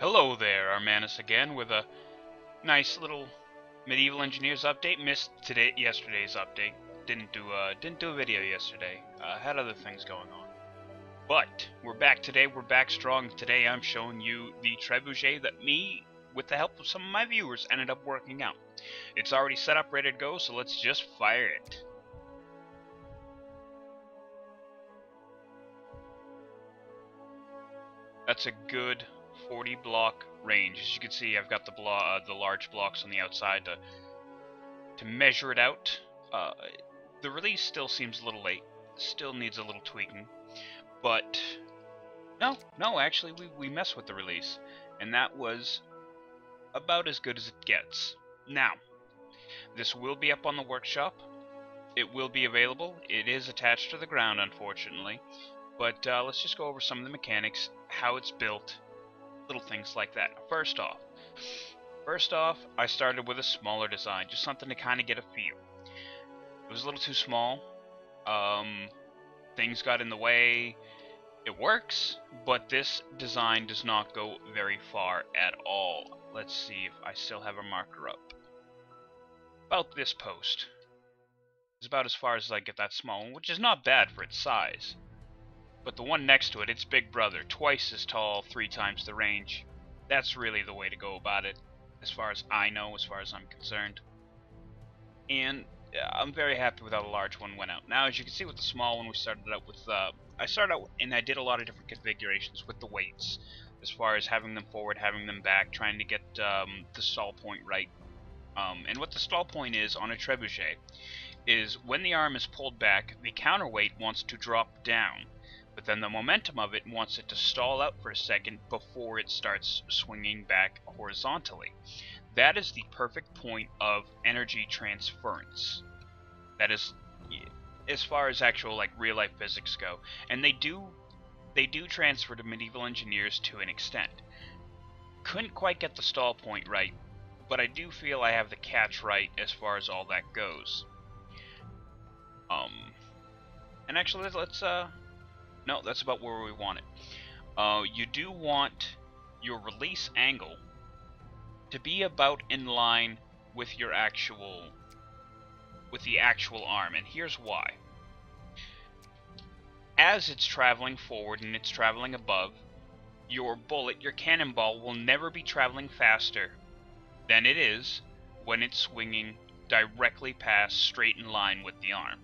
Hello there, Armanis again with a nice little Medieval Engineers update. Missed yesterday's update. Didn't do a video yesterday. Had other things going on. But we're back today. We're back strong. Today I'm showing you the Trebuchet that me, with the help of some of my viewers, ended up working out. It's already set up, ready to go. So let's just fire it. That's a good 40 block range. As you can see, I've got the large blocks on the outside to measure it out. The release still seems a little late. Still needs a little tweaking. But no, actually we messed with the release, and that was about as good as it gets. Now, this will be up on the workshop. It will be available. It is attached to the ground, unfortunately. But let's just go over some of the mechanics, how it's built, little things like that. First off, I started with a smaller design, just something to kind of get a feel. It was a little too small. Things got in the way. It works, but this design does not go very far at all. Let's see if I still have a marker up. About this post. It's about as far as I get that small one, which is not bad for its size. But the one next to it, its big brother, twice as tall, 3 times the range. That's really the way to go about it, as far as I know, as far as I'm concerned. And I'm very happy with how the large one went out. Now, as you can see with the small one, we started out with, I started out and I did a lot of different configurations with the weights, as far as having them forward, having them back, trying to get the stall point right. And what the stall point is on a trebuchet is when the arm is pulled back, the counterweight wants to drop down. But then the momentum of it wants it to stall out for a second before it starts swinging back horizontally. That is the perfect point of energy transference. That is, as far as actual like real life physics go, and they do transfer to medieval engineers to an extent. Couldn't quite get the stall point right, but I do feel I have the catch right as far as all that goes. And actually, no, that's about where we want it. You do want your release angle to be about in line with the actual arm, and here's why. As it's traveling forward and it's traveling above, your bullet, your cannonball, will never be traveling faster than it is when it's swinging directly past, straight in line with the arm.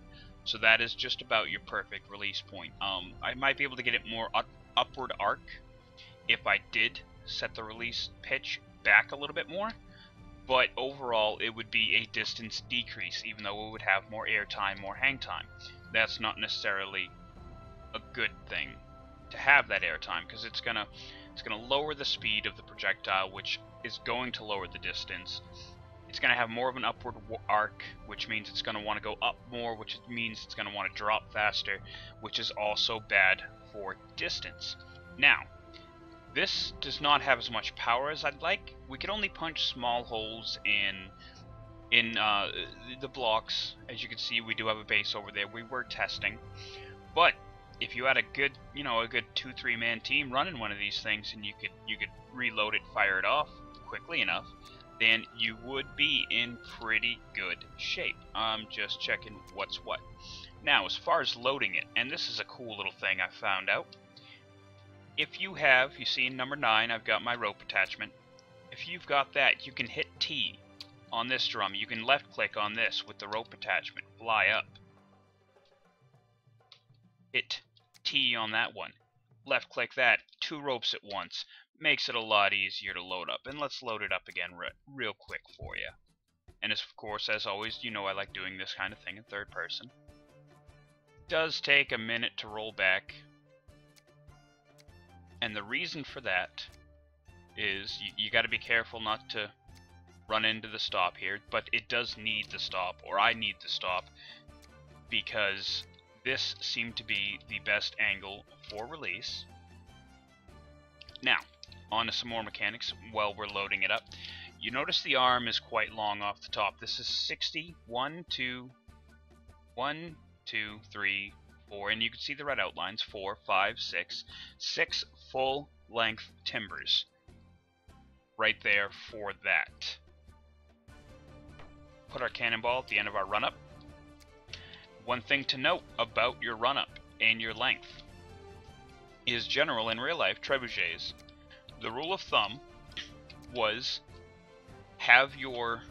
So that is just about your perfect release point. I might be able to get it more upward arc if I did set the release pitch back a little bit more, but overall it would be a distance decrease, even though it would have more air time, more hang time. That's not necessarily a good thing to have that air time, because it's gonna lower the speed of the projectile, which is going to lower the distance. It's going to have more of an upward arc, which means it's going to want to go up more, which means it's going to want to drop faster, which is also bad for distance. Now, this does not have as much power as I'd like. We could only punch small holes in the blocks. As you can see, we do have a base over there. We were testing, but if you had a good, a good 2-3 man team running one of these things, and you could reload it, fire it off quickly enough, then you would be in pretty good shape. I'm just checking what's what. Now, as far as loading it, and this is a cool little thing I found out. If you see in number 9, I've got my rope attachment. If you've got that, you can hit T on this drum. You can left click on this with the rope attachment, fly up. Hit T on that one. Left click that, 2 ropes at once. Makes it a lot easier to load up. And let's load it up again real quick for you. And of course, as always, I like doing this kind of thing in third person. Does take a minute to roll back. And the reason for that is you got to be careful not to run into the stop here. But it does need the stop, or I need the stop, because this seemed to be the best angle for release. Now, on to some more mechanics while we're loading it up. You notice the arm is quite long off the top. This is 60, 1, 2, 3, 4, and you can see the red outlines, 4, 5, 6, 6 full length timbers. right there for that. Put our cannonball at the end of our run-up. One thing to note about your run-up and your length is general in real life trebuchets. The rule of thumb was have your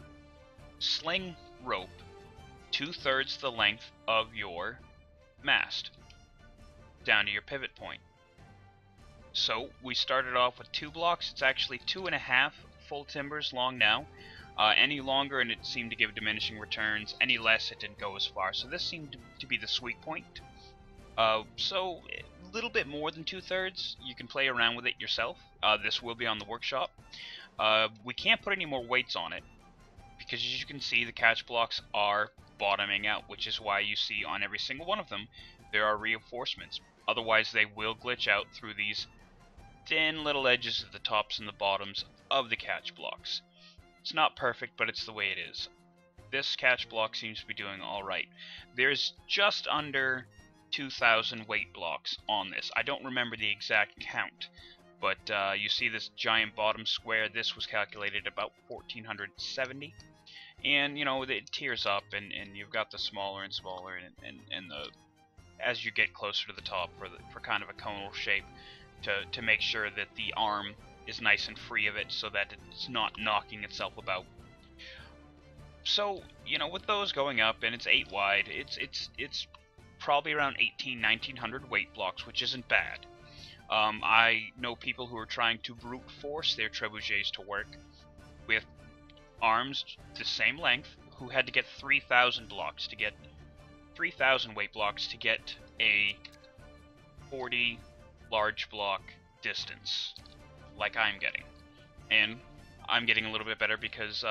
sling rope 2/3 the length of your mast down to your pivot point. So we started off with 2 blocks. It's actually 2.5 full timbers long now. Any longer and it seemed to give diminishing returns. Any less it didn't go as far. So this seemed to be the sweet point. So a little bit more than 2/3. You can play around with it yourself. This will be on the workshop. We can't put any more weights on it because, as you can see, the catch blocks are bottoming out, which is why you see on every single one of them there are reinforcements. Otherwise they will glitch out through these thin little edges at the tops and the bottoms of the catch blocks. It's not perfect, but it's the way it is. This catch block seems to be doing alright. There's just under 2,000 weight blocks on this. I don't remember the exact count, but you see this giant bottom square. This was calculated about 1,470. And, you know, it tears up, and you've got the smaller and smaller, and the as you get closer to the top for kind of a conal shape, to make sure that the arm is nice and free of it so that it's not knocking itself about. So, you know, with those going up, and it's 8 wide, it's probably around 1,900 weight blocks, which isn't bad. I know people who are trying to brute force their trebuchets to work with arms the same length, who had to get 3,000 blocks to get 3,000 weight blocks to get a 40 large block distance, like I'm getting. And I'm getting a little bit better because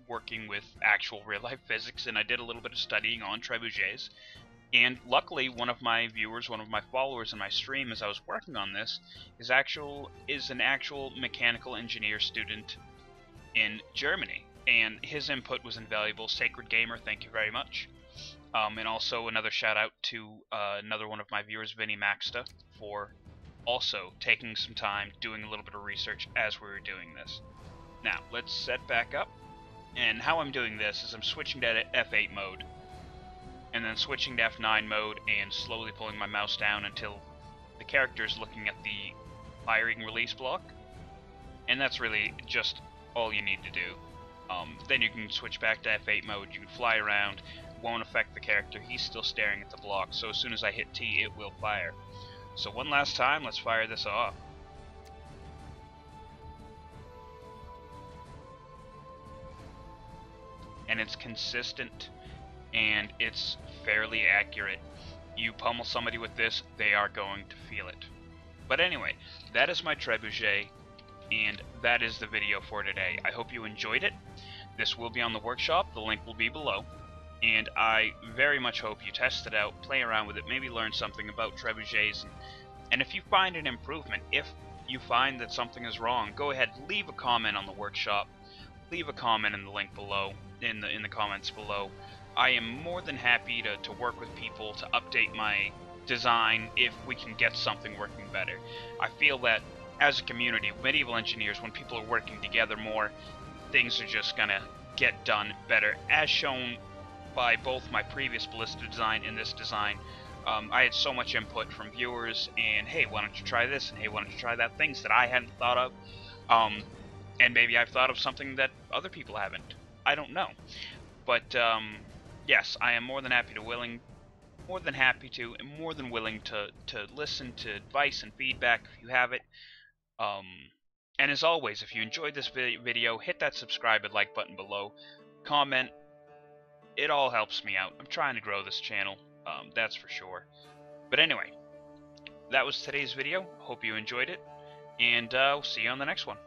working with actual real-life physics, and I did a little bit of studying on trebuchets. And luckily, one of my viewers, one of my followers in my stream as I was working on this, is an actual mechanical engineer student in Germany. And his input was invaluable. Sacred Gamer, thank you very much. And also another shout out to another one of my viewers, Vinny Maxta, for also taking some time, doing a little bit of research as we were doing this. Now, let's set back up. And how I'm doing this is I'm switching to F8 mode, and then switching to F9 mode, and slowly pulling my mouse down until the character is looking at the firing release block. And that's really just all you need to do. Then you can switch back to F8 mode, you can fly around, won't affect the character, he's still staring at the block, so as soon as I hit T, it will fire. So one last time, let's fire this off. And it's consistent, and it's fairly accurate. You pummel somebody with this, they are going to feel it. But anyway, that is my trebuchet, and that is the video for today. I hope you enjoyed it. This will be on the workshop, the link will be below. And I very much hope you test it out, play around with it, maybe learn something about trebuchets. And if you find an improvement, if you find that something is wrong, go ahead, leave a comment on the workshop. Leave a comment in the link below, in the comments below. I am more than happy to work with people to update my design if we can get something working better. I feel that as a community, medieval engineers, when people are working together more, things are just gonna get done better, as shown by both my previous ballista design and this design. I had so much input from viewers, and hey, why don't you try this, and hey, why don't you try that, things that I hadn't thought of, and maybe I've thought of something that other people haven't. I don't know. But yes, I am more than willing to listen to advice and feedback if you have it. And as always, if you enjoyed this video, hit that subscribe and like button below. Comment. It all helps me out. I'm trying to grow this channel, that's for sure. But anyway, that was today's video. Hope you enjoyed it, and we'll see you on the next one.